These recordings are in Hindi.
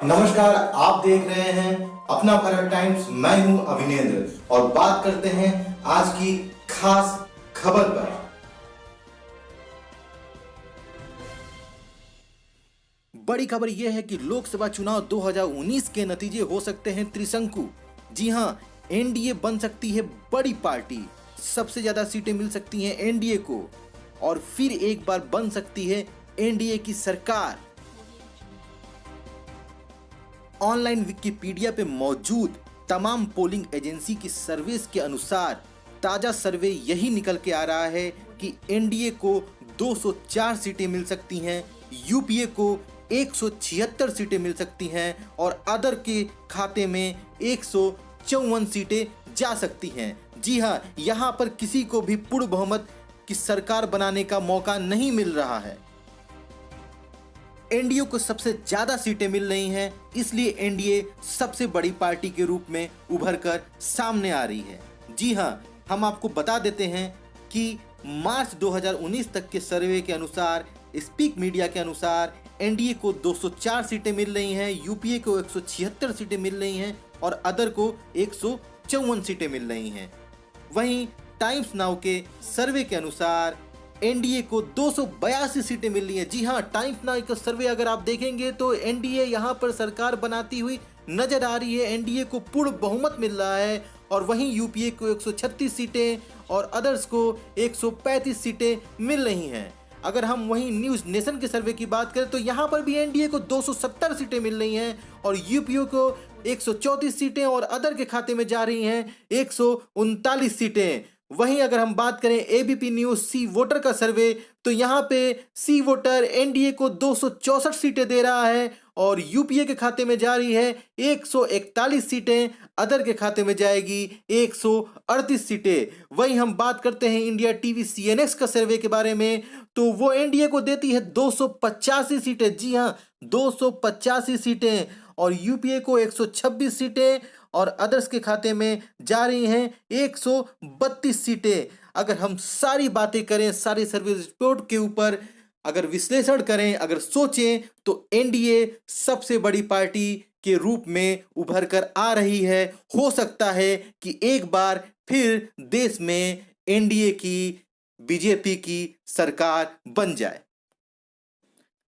नमस्कार, आप देख रहे हैं अपना भारत टाइम्स। मैं हूं अभिनेंद्र और बात करते हैं आज की खास खबर पर। बड़ी खबर यह है कि लोकसभा चुनाव 2019 के नतीजे हो सकते हैं त्रिशंकु। जी हां, एनडीए बन सकती है बड़ी पार्टी, सबसे ज्यादा सीटें मिल सकती हैं एनडीए को और फिर एक बार बन सकती है एनडीए की सरकार। ऑनलाइन विकिपीडिया पे मौजूद तमाम पोलिंग एजेंसी की सर्वेस के अनुसार ताजा सर्वे यही निकल के आ रहा है कि एनडीए को 204 सीटें मिल सकती हैं, यूपीए को 176 सीटें मिल सकती हैं और अदर के खाते में 154 सीटें जा सकती हैं। जी हां, यहां पर किसी को भी पूर्ण बहुमत की सरकार बनाने का मौका नहीं मिल रहा है। एनडीए को सबसे ज्यादा सीटें मिल रही हैं, इसलिए एनडीए सबसे बड़ी पार्टी के रूप में उभर कर सामने आ रही है। जी हां, हम आपको बता देते हैं कि मार्च 2019 तक के सर्वे के अनुसार, स्पीक मीडिया के अनुसार एनडीए को 204 सीटें मिल रही हैं, यूपीए को 176 सीटें मिल रही हैं और अदर को 154 सीटें मिल रही हैं। वहीं टाइम्स नाउ के सर्वे के अनुसार एनडीए को 282 सीटें मिल रही हैं। जी हां, टाइम्स नाउ का सर्वे अगर आप देखेंगे तो एनडीए यहां पर सरकार बनाती हुई नजर आ रही है। एनडीए को पूर्ण बहुमत मिल रहा है और वहीं यूपीए को 136 सीटें और अदर्स को 135 सीटें मिल रही हैं। अगर हम वहीं न्यूज नेशन के सर्वे की बात करें तो यहां पर भी एनडीए को 270 सीटें मिल रही हैं और यूपीए को 134 सीटें और अदर के खाते में जा रही हैं 139 सीटें। वहीं अगर हम बात करें एबीपी न्यूज सी वोटर का सर्वे तो यहां पे सी वोटर एनडीए को 264 सीटें दे रहा है और यूपीए के खाते में जा रही है 141 सीटें, अदर के खाते में जाएगी 138 सीटें। वहीं हम बात करते हैं इंडिया टीवी सीएनएक्स का सर्वे के बारे में तो वो एनडीए को देती है 285 सीटें। जी हां, 285 सीटें और यूपीए को 126 सीटें और अदर्स के खाते में जा रही हैं 132 सीटें। अगर हम सारी बातें करें, सारी सर्विस रिपोर्ट के ऊपर अगर विश्लेषण करें, अगर सोचें तो एनडीए सबसे बड़ी पार्टी के रूप में उभर कर आ रही है। हो सकता है कि एक बार फिर देश में एनडीए की, बीजेपी की सरकार बन जाए।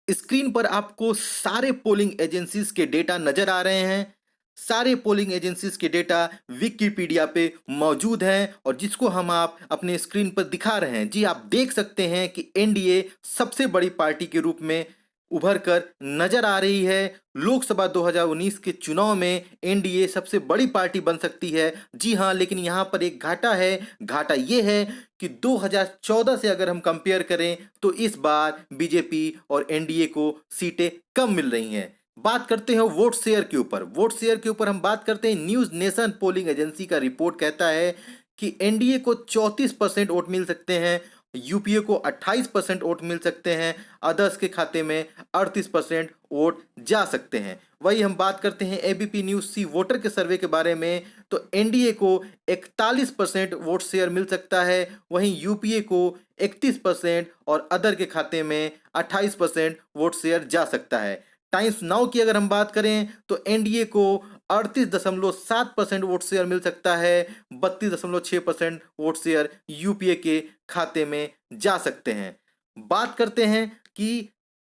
स्क्रीन पर आपको सारे पोलिंग एजेंसीज के डेटा नजर आ रहे हैं। सारे पोलिंग एजेंसीज के डेटा विकिपीडिया पे मौजूद हैं और जिसको हम आप अपने स्क्रीन पर दिखा रहे हैं। जी, आप देख सकते हैं कि एनडीए सबसे बड़ी पार्टी के रूप में उभर कर नजर आ रही है। लोकसभा 2019 के चुनाव में एनडीए सबसे बड़ी पार्टी बन सकती है। जी हां, लेकिन यहां पर एक घाटा है। घाटा यह है कि 2014 से अगर हम कंपेयर करें तो इस बार बीजेपी और एनडीए को सीटें कम मिल रही हैं। बात करते हैं वोट शेयर के ऊपर। वोट शेयर के ऊपर हम बात करते हैं, न्यूज नेशन पोलिंग एजेंसी का रिपोर्ट कहता है कि एनडीए को 34% वोट मिल सकते हैं, यूपीए को 28% वोट मिल सकते हैं, अदर्स के खाते में 38% वोट जा सकते हैं। वही हम बात करते हैं एबीपी न्यूज सी वोटर के सर्वे के बारे में तो एनडीए को 41% वोट शेयर मिल सकता है, वहीं यूपीए को 31% और अदर के खाते में 28% वोट शेयर जा सकता है। टाइम्स नाउ की अगर हम बात करें तो एनडीए को 38.7% वोट शेयर मिल सकता है, 32.6% वोट शेयर यूपीए के खाते में जा सकते हैं। बात करते हैं कि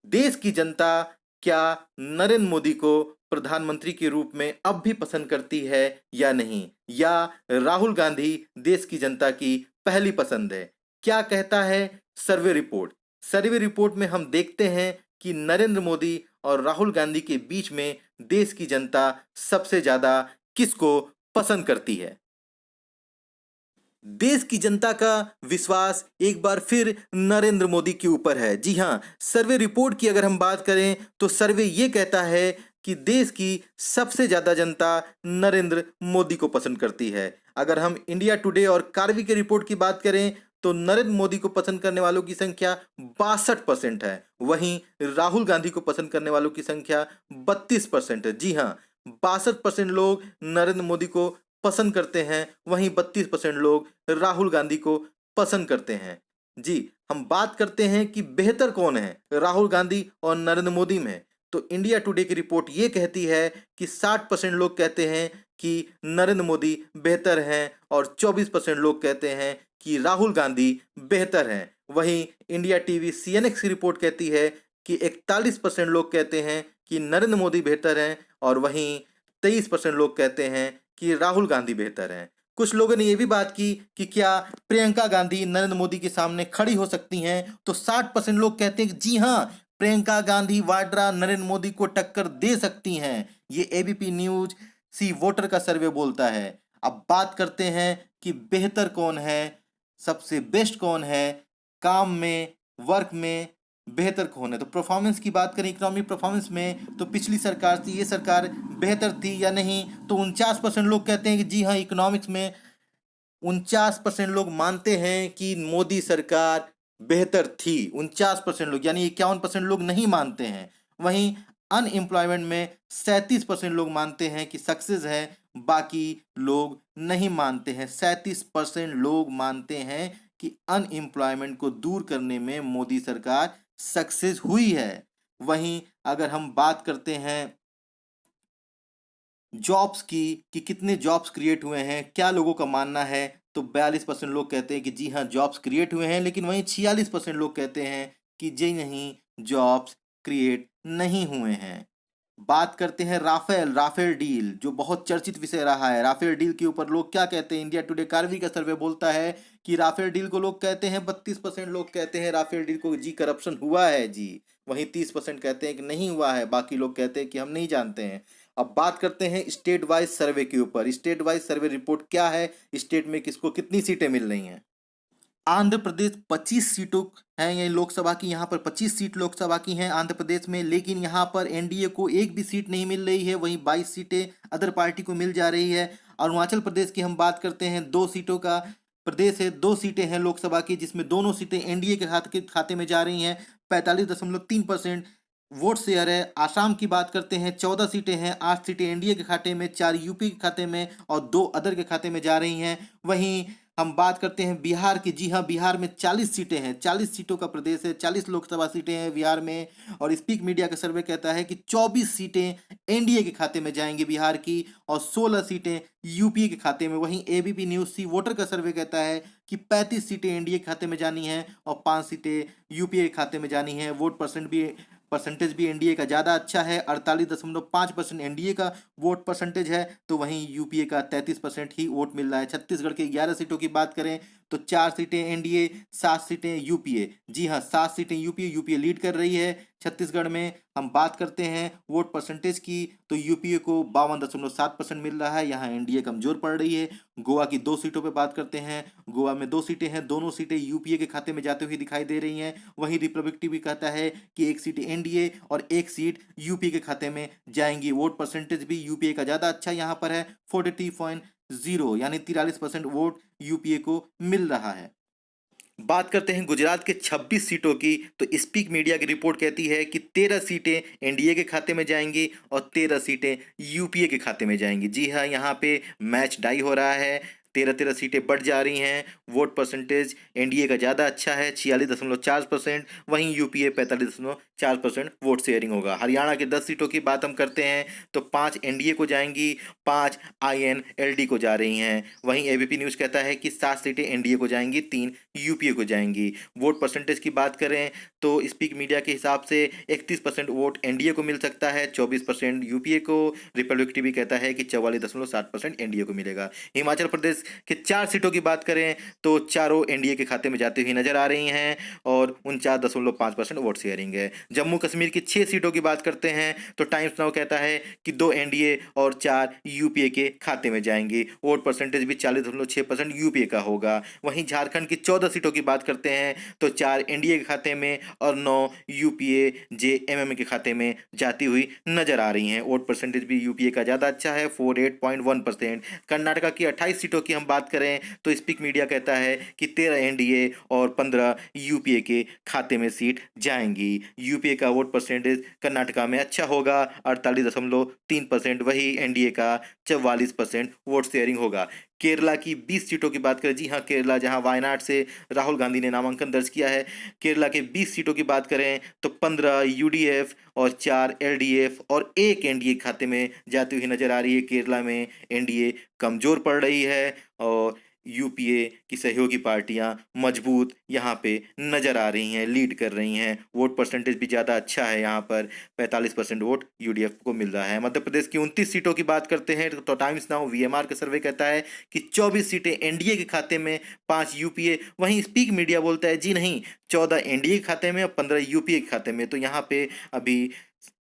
देश की जनता क्या नरेंद्र मोदी को प्रधानमंत्री के रूप में अब भी पसंद करती है या नहीं, या राहुल गांधी देश की जनता की पहली पसंद है। क्या कहता है सर्वे रिपोर्ट? सर्वे रिपोर्ट में हम देखते हैं कि नरेंद्र मोदी और राहुल गांधी के बीच में देश की जनता सबसे ज्यादा किसको पसंद करती है? देश की जनता का विश्वास एक बार फिर नरेंद्र मोदी के ऊपर है। जी हां, सर्वे रिपोर्ट की अगर हम बात करें तो सर्वे ये कहता है कि देश की सबसे ज्यादा जनता नरेंद्र मोदी को पसंद करती है। अगर हम इंडिया टुडे और कार्वी के रिपोर्ट की बात करें तो नरेंद्र मोदी को पसंद करने वालों की संख्या 62% है, वहीं राहुल गांधी को पसंद करने वालों की संख्या 32% है। जी हां, 62% लोग नरेंद्र मोदी को पसंद करते हैं, वहीं 32% लोग राहुल गांधी को पसंद करते हैं। जी, हम बात करते हैं कि बेहतर कौन है राहुल गांधी और नरेंद्र मोदी में। तो इंडिया टुडे की रिपोर्ट ये कहती है कि 60% लोग कहते हैं कि नरेंद्र मोदी बेहतर हैं और 24% लोग कहते हैं कि राहुल गांधी बेहतर हैं। वहीं इंडिया टीवी सीएनएक्स की रिपोर्ट कहती है कि 41% लोग कहते हैं कि नरेंद्र मोदी बेहतर हैं और वहीं 23% लोग कहते हैं कि राहुल गांधी बेहतर हैं। कुछ लोगों ने ये भी बात की कि क्या प्रियंका गांधी नरेंद्र मोदी के सामने खड़ी हो सकती हैं, तो 60% लोग कहते हैं कि जी हाँ, प्रियंका गांधी वाड्रा नरेंद्र मोदी को टक्कर दे सकती हैं। ये एबीपी न्यूज सी वोटर का सर्वे बोलता है। अब बात करते हैं कि बेहतर कौन है, सबसे बेस्ट कौन है, काम में, वर्क में बेहतर कौन है। तो परफॉर्मेंस की बात करें, इकोनॉमिक परफॉर्मेंस में, तो पिछली सरकार थी, ये सरकार बेहतर थी या नहीं, तो 49% लोग कहते हैं कि जी हाँ, इकोनॉमिक्स में 49% लोग मानते हैं कि मोदी सरकार बेहतर थी। 49% लोग, यानी 51% लोग नहीं मानते हैं। वहीं अनएम्प्लॉयमेंट में 37% लोग मानते हैं कि सक्सेस है, बाकी लोग नहीं मानते हैं। 37% लोग मानते हैं कि अनएम्प्लॉयमेंट को दूर करने में मोदी सरकार सक्सेस हुई है। वहीं अगर हम बात करते हैं जॉब्स की कि कितने जॉब्स क्रिएट हुए हैं, क्या लोगों का मानना है, तो 42% लोग कहते हैं कि जी हाँ, जॉब्स क्रिएट हुए हैं, लेकिन वहीं 46% लोग कहते हैं कि जी नहीं, जॉब्स क्रिएट नहीं हुए हैं। बात करते हैं राफेल राफेल डील, जो बहुत चर्चित विषय रहा है। राफेल डील के ऊपर लोग क्या कहते हैं, इंडिया टुडे कार्वी का सर्वे बोलता है कि राफेल डील को लोग कहते हैं, 32% लोग कहते हैं राफेल डील को जी करप्शन हुआ है जी। वहीं 30% कहते हैं कि नहीं हुआ है, बाकी लोग कहते हैं कि हम नहीं जानते हैं। अब बात करते हैं स्टेट वाइज सर्वे के ऊपर। स्टेट वाइज सर्वे रिपोर्ट क्या है, स्टेट में किसको कितनी सीटें मिल रही हैं। आंध्र प्रदेश 25 सीटों हैं, ये लोकसभा की, यहाँ पर 25 सीट लोकसभा की हैं आंध्र प्रदेश में, लेकिन यहाँ पर एनडीए को एक भी सीट नहीं मिल रही है। वहीं 22 सीटें अदर पार्टी को मिल जा रही है। अरुणाचल प्रदेश की हम बात करते हैं, 2 सीटों का प्रदेश है, 2 सीटें हैं लोकसभा की, जिसमें दोनों सीटें एनडीए के खाते में जा रही हैं। 45.3% वोट शेयर है। आसाम की बात करते हैं, 14 सीटें हैं, 8 सीटें एनडीए के खाते में, 4 यूपी के खाते में और 2 अदर के खाते में जा रही हैं। वहीं हम बात करते हैं बिहार की। जी हाँ, बिहार में 40 सीटें हैं, 40 सीटों का प्रदेश है, 40 लोकसभा सीटें हैं बिहार में। और स्पीक मीडिया का सर्वे कहता है कि 24 सीटें एनडीए के खाते में जाएंगी बिहार की और 16 सीटें यूपीए के खाते में। वहीं एबीपी न्यूज सी वोटर का सर्वे कहता है कि 35 सीटें एनडीए के खाते में जानी हैं और 5 सीटें यूपीए के खाते में जानी हैं। वोट परसेंटेज भी एनडीए का ज़्यादा अच्छा है, 48.5% एनडीए का वोट परसेंटेज है, तो वहीं यूपीए का 33% ही वोट मिल रहा है। छत्तीसगढ़ के 11 सीटों की बात करें तो 4 सीटें एनडीए, 7 सीटें यूपीए। जी हाँ, 7 सीटें यूपीए लीड कर रही है छत्तीसगढ़ में। हम बात करते हैं वोट परसेंटेज की, तो यूपीए को 52.7% मिल रहा है, यहाँ एनडीए कमजोर पड़ रही है। गोवा की 2 सीटों पर बात करते हैं, गोवा में 2 सीटें हैं, दोनों सीटें यूपीए के खाते में जाते हुए दिखाई दे रही हैं। वहीं रिपब्लिक टीवी कहता है कि 1 सीट एनडीए और 1 सीट यूपीए के खाते में जाएंगी। वोट परसेंटेज भी यूपीए का ज़्यादा अच्छा यहाँ पर है, 43.0, यानी 43% वोट यूपीए को मिल रहा है। बात करते हैं गुजरात के 26 सीटों की, तो स्पीक मीडिया की रिपोर्ट कहती है कि 13 सीटें एनडीए के खाते में जाएंगी और 13 सीटें यूपीए के खाते में जाएंगी। जी हाँ, यहाँ पे मैच डाई हो रहा है, 13 सीटें बढ़ जा रही हैं। वोट परसेंटेज एनडीए का ज़्यादा अच्छा है, 46.4%, वहीं यूपीए 45.4% वोट शेयरिंग होगा। हरियाणा की 10 सीटों की बात हम करते हैं तो 5 एनडीए को जाएंगी, 5 आईएनएलडी को जा रही हैं। वहीं एबीपी न्यूज़ कहता है कि 7 सीटें एनडीए को जाएंगी, 3 यूपीए को जाएंगी। वोट परसेंटेज की बात करें तो स्पीक मीडिया के हिसाब से 31% वोट एनडीए को मिल सकता है, 24% यूपीए को। रिपब्लिक टीवी कहता है कि 44.7% एनडीए को मिलेगा। हिमाचल प्रदेश के 4 सीटों की बात करें तो चारों एनडीए के खाते में जाती हुई नजर आ रही हैं और 49.5% वोट शेयरिंग है। जम्मू कश्मीर की 6 सीटों की बात करते हैं तो टाइम्स नाउ कहता है कि 2 एनडीए और 4 यूपीए के खाते में जाएंगी। वोट परसेंटेज भी 40.6% यूपीए का होगा। वहीं झारखंड की 14 सीटों की बात करते हैं तो 4 एनडीए के खाते में और 9 यूपीए जेएमएम के खाते में जाती हुई नजर आ रही हैं। वोट परसेंटेज भी यूपीए का ज़्यादा अच्छा है, 48.1%। कर्नाटका की 28 सीटों की हम बात करें तो स्पीक मीडिया कहता है कि 13 एनडीए और 15 यूपीए के खाते में सीट जाएंगी। यूपीए का वोट परसेंटेज कर्नाटका में अच्छा होगा, 48.3%, वही एनडीए का 44% वोट शेयरिंग होगा। केरला की 20 सीटों की बात करें, जी हाँ केरला, जहां वायनाड से राहुल गांधी ने नामांकन दर्ज किया है, केरला के 20 सीटों की बात करें तो 15 यूडीएफ और 4 एलडीएफ और 1 एनडीए खाते में जाती हुई नजर आ रही है। केरला में एनडीए कमजोर पड़ रही है और यूपीए की सहयोगी पार्टियां मजबूत यहाँ पे नजर आ रही हैं, लीड कर रही हैं। वोट परसेंटेज भी ज़्यादा अच्छा है, यहाँ पर 45% वोट यूडीएफ को मिल रहा है। मध्य प्रदेश की 29 सीटों की बात करते हैं तो टाइम्स नाउ वीएमआर का सर्वे कहता है कि 24 सीटें एनडीए के खाते में, 5 यूपीए। वहीं स्पीक मीडिया बोलता है जी नहीं, 14 एनडीए के खाते में और 15 यूपीए के खाते में। तो यहाँ पे अभी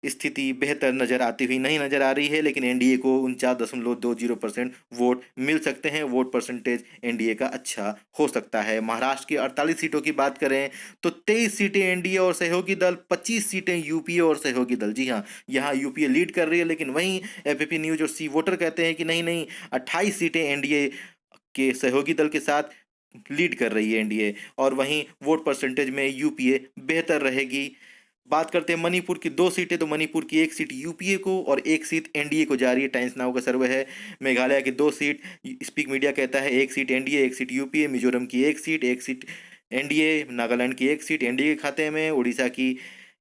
स्थिति बेहतर नजर आती हुई नहीं नजर आ रही है, लेकिन एनडीए को 49.20% वोट मिल सकते हैं। वोट परसेंटेज एनडीए का अच्छा हो सकता है। महाराष्ट्र की 48 सीटों की बात करें तो 23 सीटें एनडीए और सहयोगी दल, 25 सीटें यूपीए और सहयोगी दल। जी हाँ, यहाँ यूपीए लीड कर रही है, लेकिन वहीं एबीपी न्यूज और सी वोटर कहते हैं कि नहीं नहीं, 28 सीटें एनडीए के सहयोगी दल के साथ लीड कर रही है एनडीए, और वहीं वोट परसेंटेज में यूपीए बेहतर रहेगी। बात करते हैं मणिपुर की 2 सीटें, तो मणिपुर की 1 सीट यूपीए को और 1 सीट एनडीए को जा रही है। टाइम्स नाउ का सर्वे है। मेघालय की 2 सीट, स्पीक मीडिया कहता है 1 seat NDA 1 seat UPA. Mizoram की 1 सीट एनडीए। नागालैंड की 1 सीट एनडीए के खाते में। उड़ीसा की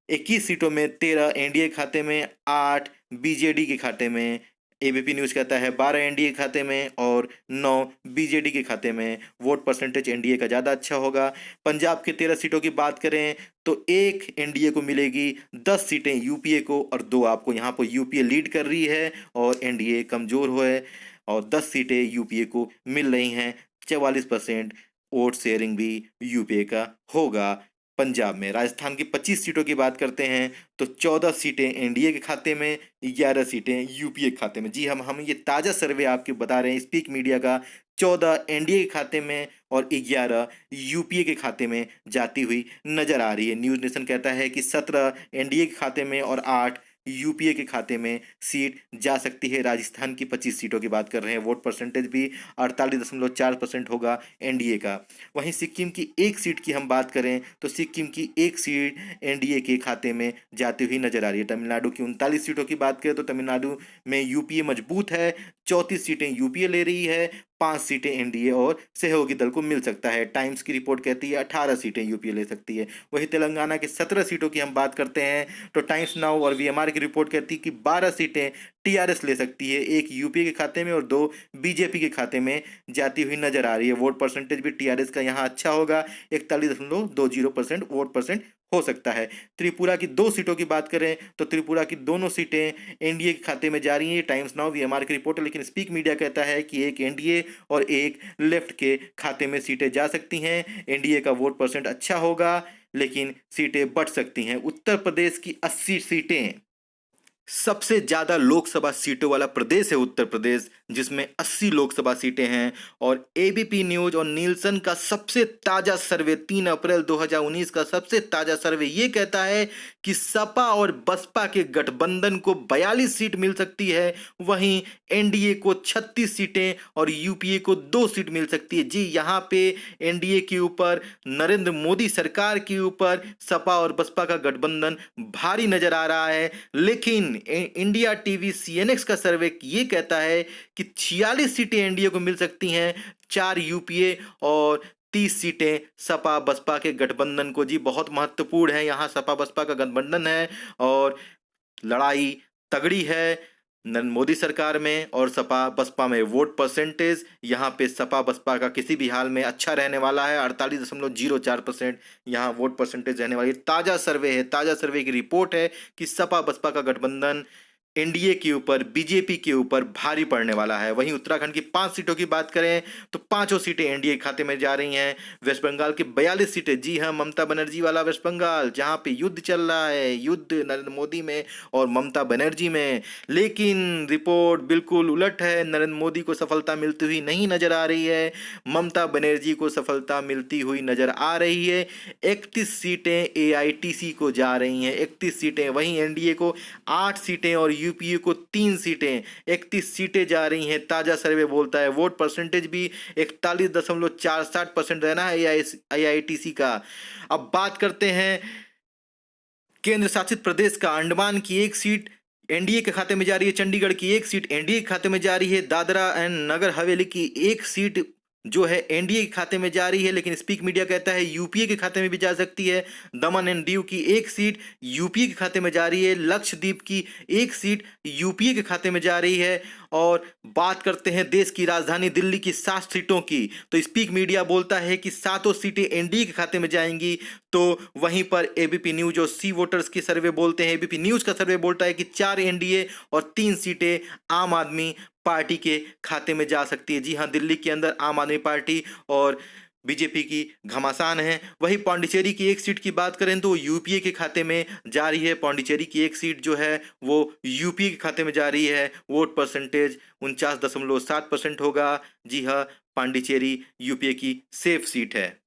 21 सीटों में 13 एनडीए खाते में, 8 बीजेडी के खाते में। एबीपी न्यूज कहता है 12 एनडीए के खाते में और 9 बीजेडी के खाते में। वोट परसेंटेज एनडीए का ज़्यादा अच्छा होगा। पंजाब के 13 सीटों की बात करें तो 1 एनडीए को मिलेगी, 10 सीटें यूपीए को और 2 आपको। यहाँ पर यूपीए लीड कर रही है और एनडीए कमज़ोर हो है, और 10 सीटें यूपीए को मिल रही हैं। 44% वोट शेयरिंग भी यूपीए का होगा पंजाब में। राजस्थान की 25 सीटों की बात करते हैं तो 14 सीटें एनडीए के खाते में, 11 सीटें यूपीए के खाते में। जी हम ये ताज़ा सर्वे आपके बता रहे हैं, स्पीक मीडिया का। 14 एनडीए के खाते में और 11 यूपीए के खाते में जाती हुई नजर आ रही है। न्यूज़ नेशन कहता है कि 17 एनडीए के खाते में और 8 यूपीए के खाते में सीट जा सकती है। राजस्थान की 25 सीटों की बात कर रहे हैं। वोट परसेंटेज भी 48.4% होगा एनडीए का। वहीं सिक्किम की 1 सीट की हम बात करें तो सिक्किम की 1 सीट एनडीए के खाते में जाती हुई नजर आ रही है। तमिलनाडु की 39 सीटों की बात करें तो तमिलनाडु में यूपीए मजबूत है, 34 सीटें यूपीए ले रही है, 5 सीटें एनडीए और सहयोगी दल को मिल सकता है। टाइम्स की रिपोर्ट कहती है 18 सीटें यूपीए ले सकती है। वहीं तेलंगाना के 17 सीटों की हम बात करते हैं तो टाइम्स नाउ और वीएमआर की रिपोर्ट कहती है कि 12 सीटें टीआरएस ले सकती है, 1 यूपीए के खाते में और 2 बीजेपी के खाते में जाती हुई नजर आ रही है। वोट परसेंटेज भी टीआरएस का यहाँ अच्छा होगा, 41.20% वोट परसेंट हो सकता है। त्रिपुरा की 2 सीटों की बात करें तो त्रिपुरा की दोनों सीटें एनडीए के खाते में जा रही हैं। टाइम्स नाउ वीएमआर की रिपोर्ट है, लेकिन स्पीक मीडिया कहता है कि 1 एनडीए और 1 लेफ्ट के खाते में सीटें जा सकती हैं। एनडीए का वोट परसेंट अच्छा होगा, लेकिन सीटें बढ़ सकती हैं। उत्तर प्रदेश की 80 सीटें, सबसे ज्यादा लोकसभा सीटों वाला प्रदेश है उत्तर प्रदेश, जिसमें 80 लोकसभा सीटें हैं। और एबीपी न्यूज और नीलसन का सबसे ताजा सर्वे 3 अप्रैल 2019 का सबसे ताजा सर्वे ये कहता है कि सपा और बसपा के गठबंधन को 42 सीट मिल सकती है। वहीं एनडीए को 36 सीटें और यूपीए को 2 सीट मिल सकती है। जी यहाँ पे एनडीए के ऊपर, नरेंद्र मोदी सरकार के ऊपर सपा और बसपा का गठबंधन भारी नजर आ रहा है। लेकिन इंडिया टीवी सीएनएक्स का सर्वे ये कहता है कि 46 सीटें एनडीए को मिल सकती हैं, 4 यूपीए और 30 सीटें सपा बसपा के गठबंधन को। जी बहुत महत्वपूर्ण है, यहाँ सपा बसपा का गठबंधन है और लड़ाई तगड़ी है नरेंद्र मोदी सरकार में और सपा बसपा में। वोट परसेंटेज यहाँ पे सपा बसपा का किसी भी हाल में अच्छा रहने वाला है, 48.04% यहाँ वोट परसेंटेज रहने वाली है। ताजा सर्वे है, ताजा सर्वे की रिपोर्ट है कि सपा बसपा का गठबंधन एनडीए के ऊपर, बीजेपी के ऊपर भारी पड़ने वाला है। वहीं उत्तराखंड की 5 सीटों की बात करें तो 5 सीटें एनडीए खाते में जा रही हैं। वेस्ट बंगाल की 42 सीटें, जी हाँ ममता बनर्जी वाला वेस्ट बंगाल, जहां पे युद्ध चल रहा है, युद्ध नरेंद्र मोदी में और ममता बनर्जी में। लेकिन रिपोर्ट बिल्कुल उलट है, नरेंद्र मोदी को सफलता मिलती हुई नहीं नजर आ रही है, ममता बनर्जी को सफलता मिलती हुई नजर आ रही है। 31 सीटें एआईटीसी को जा रही हैं, 31 सीटें। वहीं एनडीए को 8 सीटें और यूपीए को 3 सीटें, 31 सीटें जा रही हैं। ताजा सर्वे बोलता है वोट परसेंटेज भी 41.47% रहना है आईआईटीसी का। अब बात करते हैं केंद्र शासित प्रदेश का। अंडमान की 1 सीट एनडीए के खाते में जा रही है चंडीगढ़ की एक सीट, एनडीए के खाते में जा रही है दादरा एंड नगर हवेली की एक सीट जो है एनडीए के खाते में जा रही है, लेकिन स्पीक मीडिया कहता है यूपीए के खाते में भी जा सकती है। दमन एंड दीव की एक सीट यूपीए के खाते में जा रही है, लक्षद्वीप की एक सीट यूपीए के खाते में जा रही है। और बात करते हैं देश की राजधानी दिल्ली की 7 सीटों की, तो स्पीक मीडिया बोलता है कि सातों सीटें एनडीए के खाते में जाएंगी। तो वहीं पर एबीपी न्यूज और सी वोटर्स की सर्वे बोलते हैं, एबीपी न्यूज का सर्वे बोलता है कि 4 एनडीए और 3 सीटें आम आदमी पार्टी के खाते में जा सकती है। जी हां, दिल्ली के अंदर आम आदमी पार्टी और बीजेपी की घमासान है। वहीं पौंडीचेरी की एक सीट की बात करें तो यूपीए के खाते में जा रही है। पौंडीचेरी की एक सीट जो है वो यूपीए के खाते में जा रही है। वोट परसेंटेज 49.7% होगा। जी हाँ, पांडिचेरी यूपीए की सेफ सीट है।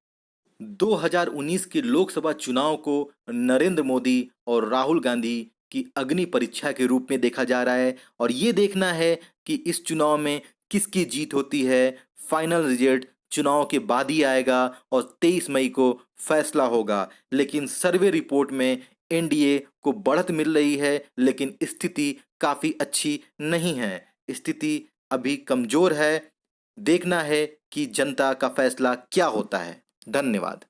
2019 के लोकसभा चुनाव को नरेंद्र मोदी और राहुल गांधी की अग्नि परीक्षा के रूप में देखा जा रहा है और ये देखना है कि इस चुनाव में किसकी जीत होती है। फाइनल रिजल्ट चुनाव के बाद ही आएगा और 23 मई को फैसला होगा। लेकिन सर्वे रिपोर्ट में एनडीए को बढ़त मिल रही है, लेकिन स्थिति काफी अच्छी नहीं है। स्थिति अभी कमजोर है। देखना है कि जनता का फैसला क्या होता है। धन्यवाद।